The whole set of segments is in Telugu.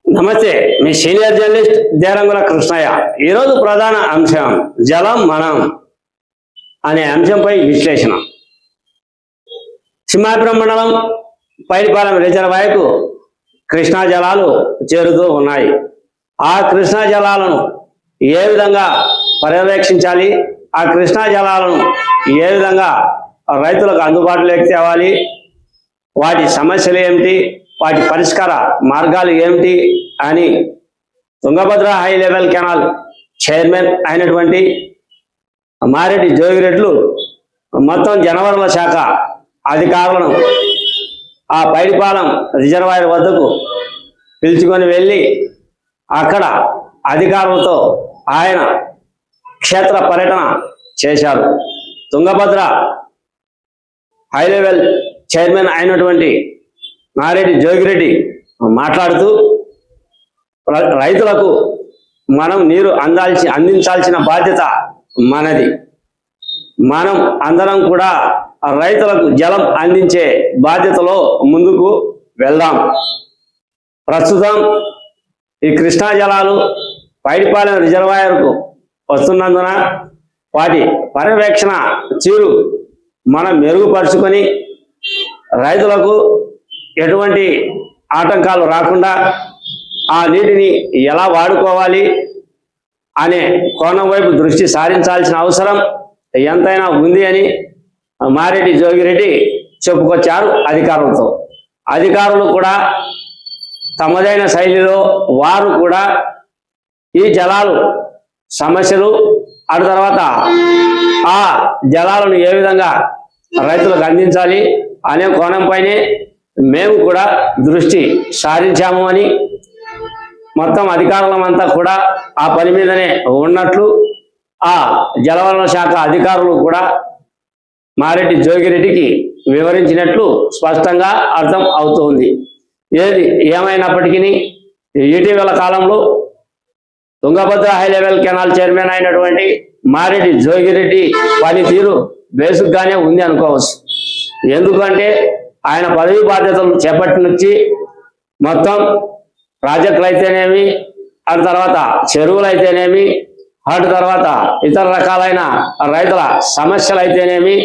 నమస్తే, మీ సీనియర్ జర్నలిస్ట్ దేరంగుల కృష్ణయ్య. ఈరోజు ప్రధాన అంశం జలం మనం అనే అంశంపై విశ్లేషణ. సింహాపురం మండలం పైడిపాలెం రిజర్వాయర్కు కృష్ణా జలాలు చేరుతూ ఉన్నాయి. ఆ కృష్ణా జలాలను ఏ విధంగా పర్యవేక్షించాలి, ఆ కృష్ణా జలాలను ఏ విధంగా రైతులకు అందుబాటులోకి తేవాలి, వాటి సమస్యలు ఏమిటి, వాటి పరిష్కార మార్గాలు ఏమిటి అని Tungabhadra high level canal chairman అయినటువంటి మారెడ్డి జోగిరెడ్లు మొత్తం జనవరుల శాఖ అధికారులను ఆ పైడిపాలెం రిజర్వాయర్ వద్దకు పిలుచుకొని వెళ్ళి అక్కడ అధికారులతో ఆయన క్షేత్ర పర్యటన చేశారు. తుంగభద్ర హై లెవెల్ చైర్మన్ అయినటువంటి మారెడ్డి జోగిరెడ్డి మాట్లాడుతూ, రైతులకు మనం నీరు అందించాల్సిన బాధ్యత మనది. మనం అందరం కూడా రైతులకు జలం అందించే బాధ్యతలో ముందుకు వెళ్దాం. ప్రస్తుతం ఈ కృష్ణా జలాలు పైడిపాలెం రిజర్వాయర్కు వస్తున్నందున వాటి పర్యవేక్షణ తీరు మనం మెరుగుపరుచుకొని రైతులకు ఎటువంటి ఆటంకాలు రాకుండా ఆ నీటిని ఎలా వాడుకోవాలి అనే కోణం వైపు దృష్టి సారించాల్సిన అవసరం ఎంతైనా ఉంది అని మారెడ్డి జోగిరెడ్డి చెప్పుకొచ్చారు అధికారులతో. అధికారులు కూడా తమదైన శైలిలో వారు కూడా ఈ జలాలు సమస్యలు అటు తర్వాత ఆ జలాలను ఏ విధంగా రైతులకు అందించాలి అనే కోణంపైనే మేము కూడా దృష్టి సారించాము అని, మొత్తం అధికారులమంతా కూడా ఆ పని మీదనే ఉన్నట్లు ఆ జలవనరుల శాఖ అధికారులు కూడా మారెడ్డి జోగిరెడ్డికి వివరించినట్లు స్పష్టంగా అర్థం అవుతుంది. ఏది ఏమైనప్పటికీ ఇటీవల కాలంలో Tungabhadra high level canal chairman అయినటువంటి మారెడ్డి జోగిరెడ్డి పనితీరు బేసిక్గానే ఉంది అనుకోవచ్చు. ఎందుకంటే ఆయన పదవి బాధ్యతలు చేపట్టి నుంచి మొత్తం ప్రాజెక్టులు అయితేనేమి, అటు తర్వాత చెరువులు అయితేనేమి, అటు తర్వాత ఇతర రకాలైన రైతుల సమస్యలు అయితేనేమి,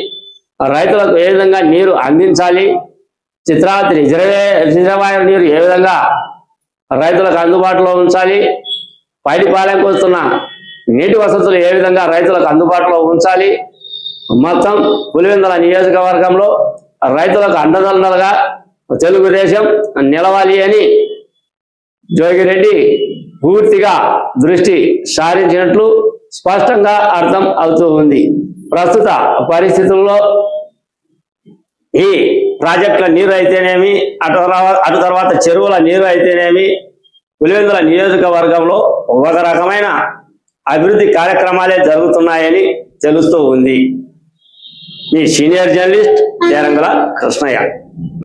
రైతులకు ఏ విధంగా నీరు అందించాలి, చిత్రావతి రిజర్వాయర్ నీరు ఏ విధంగా రైతులకు అందుబాటులో ఉంచాలి, పైడిపాలెంకు వస్తున్న నీటి వసతులు ఏ విధంగా రైతులకు అందుబాటులో ఉంచాలి, మొత్తం పులివెందుల నియోజకవర్గంలో రైతులకు అండదండలుగా తెలుగుదేశం నిలవాలి అని జోగిరెడ్డి పూర్తిగా దృష్టి సారించినట్లు స్పష్టంగా అర్థం అవుతూ ఉంది. ప్రస్తుత పరిస్థితుల్లో ఈ ప్రాజెక్టుల నీరు అయితేనేమి, అటు తర్వాత చెరువుల నీరు అయితేనేమి, పులివెందుల నియోజకవర్గంలో ఒక రకమైన అభివృద్ధి కార్యక్రమాలే జరుగుతున్నాయని తెలుస్తూ ఉంది. మీ సీనియర్ జర్నలిస్ట్ దేరంగుల కృష్ణయ్య.